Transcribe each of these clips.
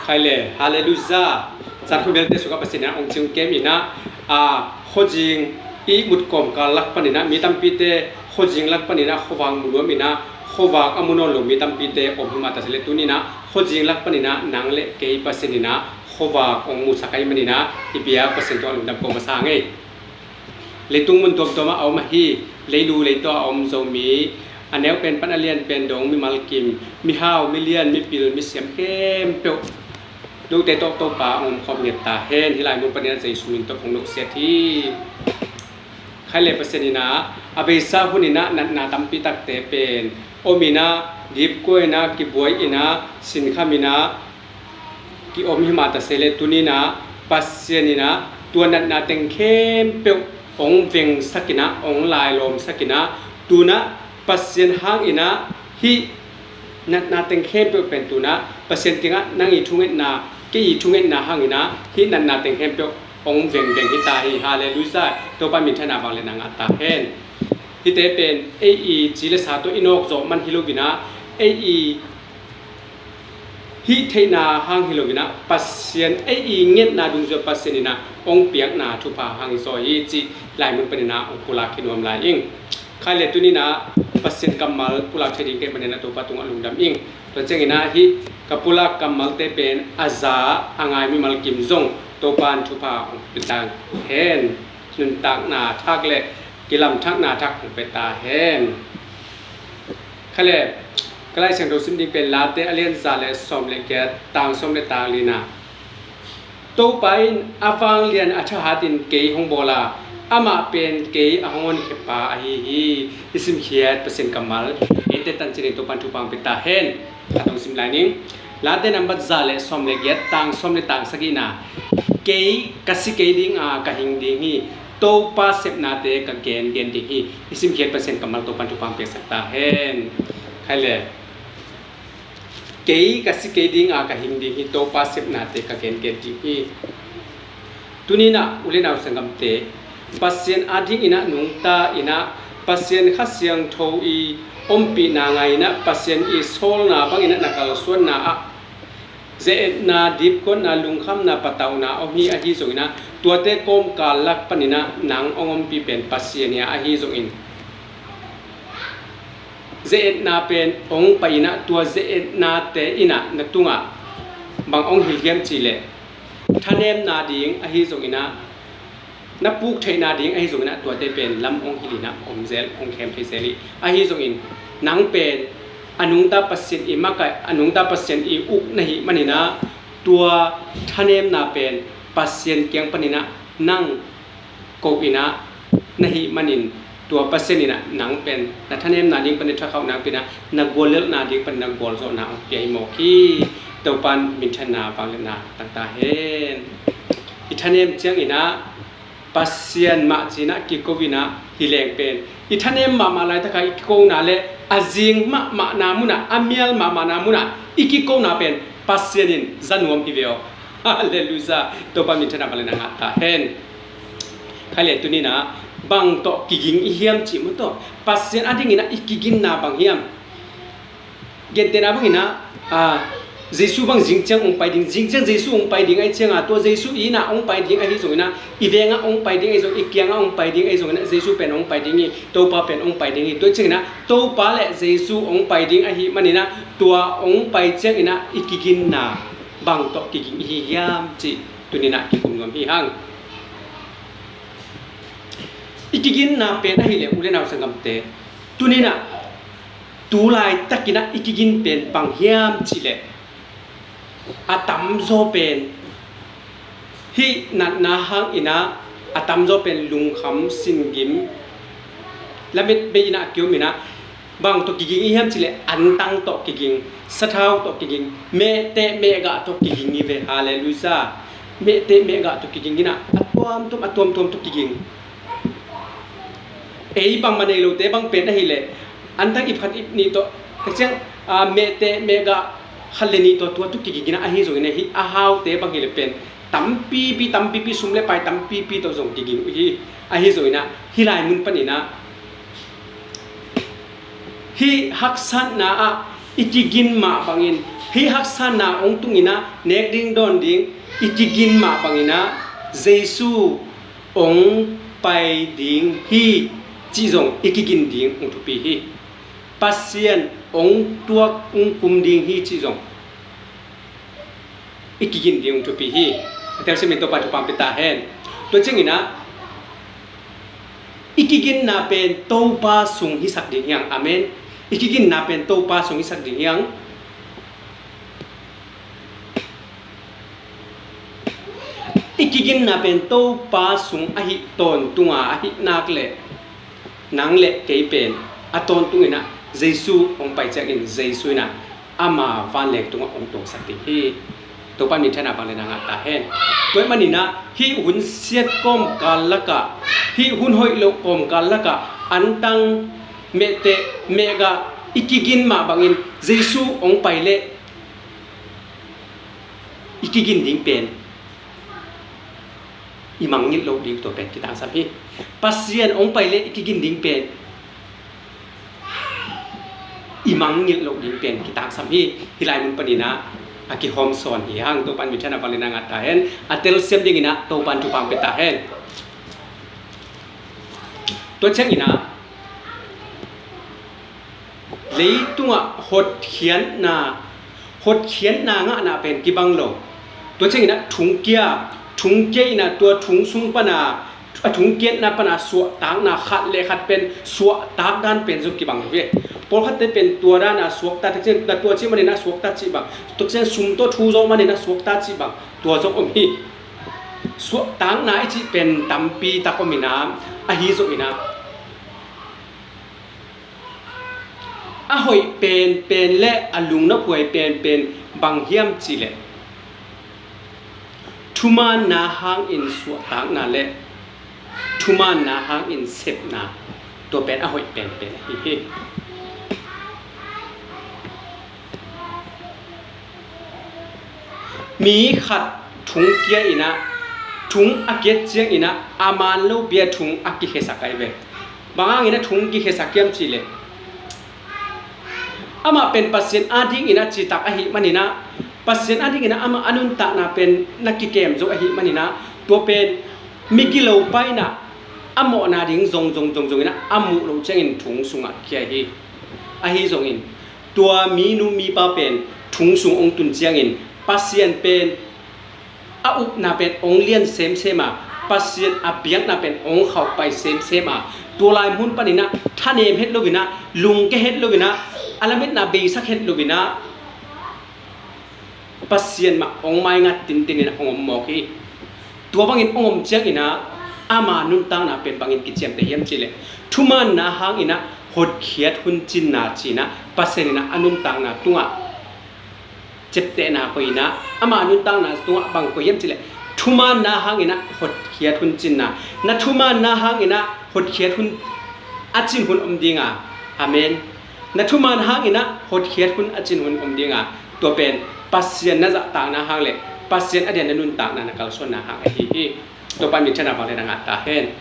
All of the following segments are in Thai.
ใครเลยฮาเลลูยาจันทร์เบลเตสุกับปัสนาองค์จิงเกมินะโคจิงอีมุดกอมกาลักปนินะมีตัมปีเตโคจิงลักปนินะโควางมุลมินะโควางอามุนอลมีตัมปีเตอมหิมาตัสเลตุนินะโคจิงลักปนินะนางเละเกยปัสนินะโควางองมุสักายมนินะอิเบียปัสนตัวลุดับกอมสางเงเลตุงมุนตัวมาเอามาฮีเลดูเลตัวอมโซมีอันนี้เป็นปัญญาเลียนเป็นดงมีมัลกิมมีฮาวมีเลียนมีปิลมีเสียมเข้มเปวดูเตโตโตปาองคอมเนตตาเฮนที่ลายมุนปัญญาใจสุมินตัวของนกเสียที่ใครเล็บเปอร์เซ็นต์นะอาเบซ่าหุ่นนะนาตัมปิตักเตเป็นโอมินะดิบกวยนะกิบวยอินะสินขามินะกิอมหิมาตเซเลตุนีนะปัสเซียนินะตัวนาเต็งเข้มเปวองเวงสักินะองลายลมสักินะตัวนะปัสเซียนห้างอินะฮินาเต็งเข้มเปวเป็นตัวนะปัสเซียนติงะนั่งอีทุ่งเอ็นนากี่อีทุ่งเอ็นนาห้างอินะฮินาเต็งเข้มเปวองเวงฮิตาฮิฮาเลลูยาตัวปามินทนาบางเลนังอัตตาเฮนฮิเตเป็นเอจีเลสาตัวอินอกโจมันฮิโลวินะเอฮิเทนาห้างฮิโลวินะปัสเซียนเเงียนาดุงโจปัสเซียนนะองเปียกนาทุพาหังซอยจีลายมันเป็นนาองกุลาคินวมลายอิงใครเลตุนีนะปัสเซียนกัมมัลกุลาเชดิงเกมันนาตัวปะตุงอลุงดำอิงตัวเจงินะฮิกับกุลากัมมัลเตเป็นอาซาอ่างไงมีมัลกิมซงตัวปานทุพาองเป็นตาเฮนนุนตักนาทักเล็กกิลัมทักนาทักองเป็นตาเฮนใครเลก็ไล่เสียงดูซิมดิเป็นลาเตอเลียนซาเลสอมเลเกตตางสอมเลตางลีนาตัวไปอาฟังเรียนอาชาตินเกยฮงโบลาอามาเป็นเกยอาฮงอนเขปาอาฮีอิสิมเขียดเปอร์เซ็นต์กัมมัลเอเตตันจินตัวปันทุปังเป็นตาเฮนตรงซิมไลนิ่งลาเตนัมบัดซาเลสอมเลเกตตางสอมเลตางสกินาเกยกัสซิเกยดิ้งกะหิงดิ้งฮีตัวป้าเซปนาเตกะเกนดิ้งฮีอิสิมเขียดเปอร์เซ็นต์กัมมัลตัวปันทุปังเป็นสักตาเฮนใครเลยเกยกัสซิเกยดิ้งกะหิงดิ้งฮีตัวป้าเซปนาเตกะเกนดิ้งฮีตุนีนะอุเลนาสังกัมเตปัสเซียนอาดิงอินะนุงตาอินะปัสเซียนขัดเสียงโทอีอมปีนาไงนะปัสเซียนอีโซลนาบังอินะนักลส่วนนาเจนาดิบคนนาลุงคำนาปะตาวนาอมีอาฮิสุอินะตัวเตกอมกาลักปนินะนางอมปีเป็นปัสเซียนเนี่ยอาฮิสุอินเจนาเป็นองไปนะตัวเจนาเตอินะนักตุงะบางองฮิลเกมจีเลท่านเอ็มนาดิงอหิสุกินะนับปุกเทนาดิงอหิสุกินะตัวเตเป็นลำองฮิลินะองเซลองเคมเทเซลีอหิสุกินนังเป็นอนุงตาปัสเซนอิมากะอนุงตาปัสเซนอิอุกนะฮิมันนะตัวท่านเอ็มนาเป็นปัสเซนเกียงปนินะนั่งโกอินะนะฮิมันินตัวปัสเซนินะนังเป็นแต่ท่านเอ็มนาดิงปนิทักเขานังเป็นนะนักบอลเลนาดิงเป็นนักบอลโซนาองเปียฮิโมกีตัวปันมินทนาบางเลนาต่างๆเห็นอิทานเนมเจียงอินะปัสเซียนมาจีนะกิโกวินะฮิเลงเป็นอิทานเนมมาลายตะกายกิโกนาเลอาจิงมานามุนะอามิลมานามุนะอิกิโกนาเป็นปัสเซียนินจันวมฮิเวโอฮาเลลูยาตัวปันมินทนาบางเลนาตาเห็นใครเล่นตัวนี้นะบางโตกิกิงอิเฮียมจิมุโตปัสเซียนอดีงินะอิกิกินนาบางเฮียมเกณฑ์เตนาบางอินะเจสุบังจิงเจียงองไปดิ้งจิงเจียงเจสุองไปดิ้งไอเจียงตัวเจสุอีน่ะองไปดิ้งไอที่ส่งนะอีเวงอ่ะองไปดิ้งไอส่งอีเกียงอ่ะองไปดิ้งไอส่งนะเจสุเป็นองไปดิ้งนี่ตัวป้าเป็นองไปดิ้งนี่ตัวเจียงนะตัวป้าและเจสุองไปดิ้งไอที่มันนี่นะตัวองไปเจียงนี่นะอีกิกินน่ะบางตอกกิกินอียามจิตัวนี้นะกิกุมงมพี่หังอีกิกินน่ะเป็นไอเล่อุเลนาสังกัมเตตัวนี้นะตัวลายตะกินะอีกิกินเป็นบางเฮียมจิเล่อาตัมโซเป็นฮินัดนาฮังอินะอาตัมโซเป็นลุงคำสิงกิมและเม็ดเบยินะเกี่ยวมินะบางตัวกิกิงอีเฮมจิเลอันตังตัวกิกิงสะท้าวตัวกิกิงเมเตเมกะตัวกิกิงนี่เวฮาเลลูยาเมเตเมกะตัวกิกิงนี่นะอัตวมตัวกิกิงบางมันเอโลเตบางเป็นอะไรเลยอันตั้งอีพันอีนี่ตัวเช่นเมเตเมกะฮัลเลนีตัวทุกกิกินะอาฮิโซกินะฮิอาฮาวเตบังฮิเลเป็นตัมปีสุมเลไปตัมปีตัวส่งกิกินฮิอาฮิโซกินะฮิลายมุนปนินะฮิฮักซันนะ ikigin ma bangin hi haksana ong tungina nek ding don ding ikigin ma bangina Jesu ong pai ding hi chi jong ikigin ding ong thupi hi pasien ong tuak ong kum ding hi chi jong ikigin ding ong thupi hi tel se mi to pa thu pam pita hen to chingina ikigin na pen to pa sung hi sak ding yang amen ikigin na pen to pa sung hi sak ding yang ikigin na pen to pa sung ahi ton tunga ahi nak le nang le ke pen aton tungina Jesu ong pai chak in Jesu na ama van le tunga ong tong sak ding hi to pa mi thana bang le na nga ta hen toy manina hi hun siat kom kalaka hi hun hoi lo kom kalaka antang mete mega ikigin ma bangin Jesu ong pai le ikigin ding pen imang ngit lo ding to pen kita sam hi pasien ong pai le ikigin ding pen imang ngit lo ding pen kita sam hi hilai mun panina aki hom son hi hang to pan mi thana balina nga ta hen atel sem ding ina to pan tu pang peta hen to chang ina leitunga hot khian na nga na pen ki bang lo to chang ina thung ke ina to thung sung pana thung ke na pana suwa tang na khat le khat pen suwa tak dan pen zu ki bang ve por khat te pen tua ra na suak ta chen ta tua chi mani na suak ta chi bang to chen sum to thu zo mani na suak ta chi bang tua zo om hi suak tang na chi pen tampi ta ko mina a hi zo ina a hoi pen le alung na puai pen bang hiam chi le thuma na hang in suak tang na le thuma na hang in sep na to pen a hoi pen hi mi khat thung kia ina thung aket chiang ina aman lo bia thung akki khe sakai ve bangang ina thung ki khe sakyam chi le ama pen pasien ading ina chi tak a hi manina pasien ading ina ama anun ta na pen nakki kem zo a hi manina to pen migilo paina amo na ding zong ina amu lo chang in thung sunga kia hi a hi zong in tua mi nu mi pa pen thung sung ong tun chiang in pasien pen a up na pen ong lian sem ma pasien a piang na pen ong khau pai sem ma to lai mun panina thanem het lovina lung ke het lovina alamit na be sak het lovina pasien ma ong mai ngat tin ina ong mo ki to bangin ong chiang ina ama nun tang na pen bangin ki chem te yem chile thuman na hang ina hot khiat hun chin na china pasien ina anun tang na tunga chepte na ko ina ama nun tang na tunga bang ko yem chile thuma na hang ina hot khiat hun chin na thuma na hang ina hot khiat hun achin hun dinga amen na thuma na hang ina hot khiat hun achin hun dinga to pen pasien na za tang na hang le pasien adian na nun tang na kal son na hang hi to pan mi chana ba le na ta hen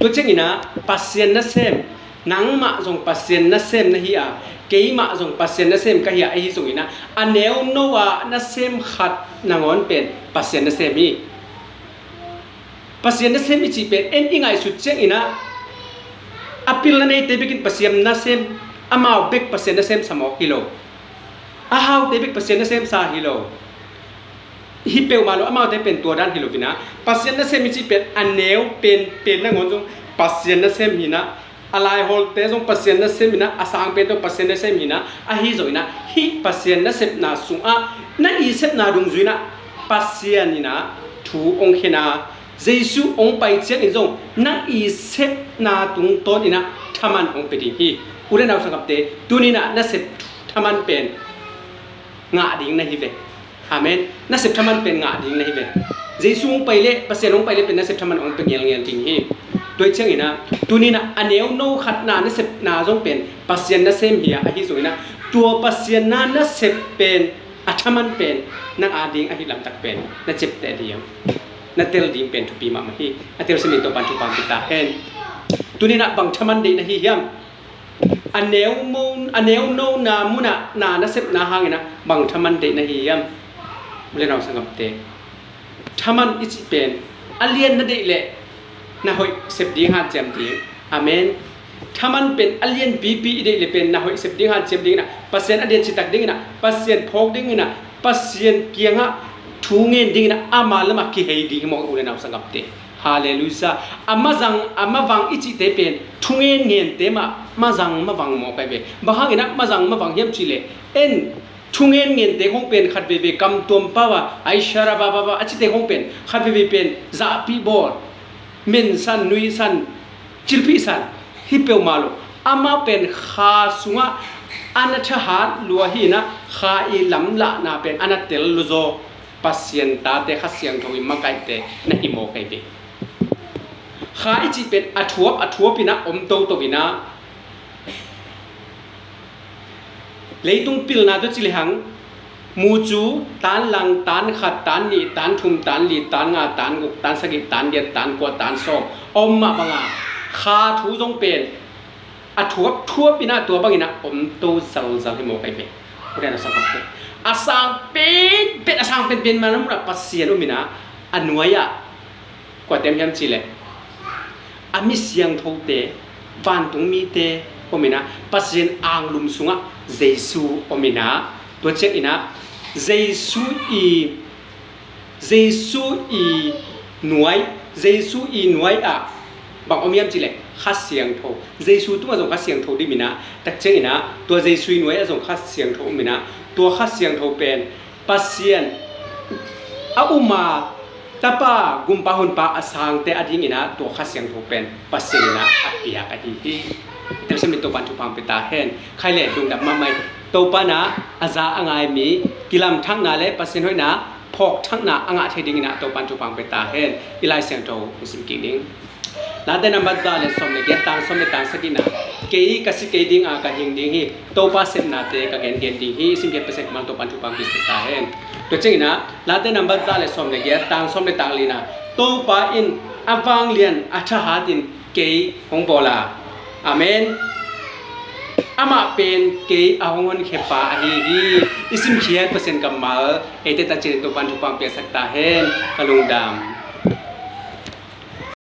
to cheng ina pasien na sem nang ma jong pasien na sem na hi a ke ma jong pasien na sem ka hi a hi jong ina aneu nowa na sem khat nangon pen pasien na sem mi pasien na sem chi pen en ingai su cheng ina apil na nei te bikin pasien na sem amao bek pasien na sem samo kilo a how te bek pasien na sem sa hilo hi pe ma lo amao te pen to dan hilo vina pasien na sem chi pen aneu pen na ngon jong pasien na sem hina alai hol te jong pasien na sem ina asang pen to pasien na sem hina a hi zo ina hi pasien na sep na sung a na i sep na dung zuina pasien ina thu ong khena Jesu ong pai chiang in jong na i sep na tung ton ina thaman ong pedi hi ure naw sangap te tunina na sep thaman pen nga ding na hi ve amen na sep thaman pen nga ding na hi ve Jesu ong pai le pasien ong pai le pen na sep thaman ong pe ngel ting hi toy chiang ina tunina aneu no khat na na sep na jong pen pasien na sem hi a hi zo ina tua pasien na sep pen athaman pen na ading a hi lam tak pen na chep te diam na tel ding pen thu pi ma hi atel semi to pan thu pam ta hen ตุนี่นะบังทมันดีนะฮิยามอันเนวมูนอันเนวโนนามุนะนานะเซบนาหางนะบังทมันดีนะฮิยามเล่นเอาสังกับเตทมันอิจิเป็นอเลียนนั่นเองแหละนะฮอยเซบดีหาเจมดีอาเมนถ้ามันเป็นอเลียนบีเดเลยเป็นนะฮอยเซบดีหาเจมดีนะปัสเซียนอเดียนจิตักดิ้งนะปัสเซียนพกดิ้งนะปัสเซียนเกียงะทูเงินดิ้งนะอามาลมาคิเฮดิ้งมองอุเรนเอาสังกับเตฮาเลลูยาอามาวังอิจิเตเป็นทูเงินเตมาจังมาวังมอไปเบบางครั้งนะมาจังมาวังเยี่ยมชิเลเอ็นทุงเงินเด็กคงเป็นขัดเบกำตัวป้าวะไอชาราบาบาอาชิเด็กคงเป็นขัดเบเป็นซาปีบอลเมนสันนุยสันจิลพิสันฮิเปลมาโลอามาเป็นข้าสุงะอันทหารลัวฮีนะข้าอีลำละนาเป็นอันเตลลุโซปัสยันตาเตขัดเสียงทวีมาไกเตนะอิโมไกเบข้าอิจิเป็นอัฐวปินะอมโตโตวินะเลยตุงพิลนาตัวจิลิหังมูจูตันลังตันขัดตันนี่ตันทุมตันลีตันงาตันกุกตันสกิตันเดียตันกวตันส้มอมมาบังอาข้าทูจงเป็นอัฐวทั่วปีนาตัวบังอินะอมโตสัลสัลให้โมไกเปเรียนสังกัดเปอาสังเป็นอาสังเป็นมาแล้วมันปัสเซียนอุมินะอันนวยะกว่าเต็มยำจิเลอามิเสียงทูเตวันตุงมีเตอุมินะปัสเซียนอ่างลุมสุงะเยซูอุมินะตัวเช็คอินะเยซูอีหน่วยเยซูอีหน่วยอ่ะบางอมยามจิเลขัดเสียงโทเยซูตัวส่งขัดเสียงโทดิมินะแต่เช็คอินะตัวเยซูหน่วยส่งขัดเสียงโทมินะตัวขัดเสียงโทเป็นปัสเซียนอาอุมาตาป้ากุมปะหุนปะอาสังเตอดิ่งอินะตัวขัดเสียงโทเป็นปัสเซียนนะอัปยากะดีแต่ฉันเป็นตัวปันทุพังไปตาเห็นใครเล่ดวงดับมาไม่ตัวปานะอาซาอ่างไอมีกิลามทั้งนาเล่ปัสเซนห้อยนะพอกทั้งนาอ่างเทดิงนะตัวปันทุพังไปตาเห็นอีไลเสียงโตมุสลิมกิดิ้งลาเดนัมบัดซาเลสอมเลเกตังสอมเลตังสกินะเกย์กัสเกดิ้งอากาหิงดิ้งฮีตัวปัสเซนนาเตกะเกนดิ้งฮีสิงเกตเปเซกมันตัวปันทุพังไปตาเห็นตัวจริงนะลาเดนัมบัดซาเลสอมเลเกตังสอมเลตังลีนะตัวปาอินอวังเลียนอัชฮาดินเกย์ของโบลาอาเมนอามาเป็นเกย์อาหงวนเขปาฮีอิสิมเขียนเปอร์เซ็นต์กับมาเอเตตันเจนตัวปันทุปังเปียสักตาเฮนกะลุงดำ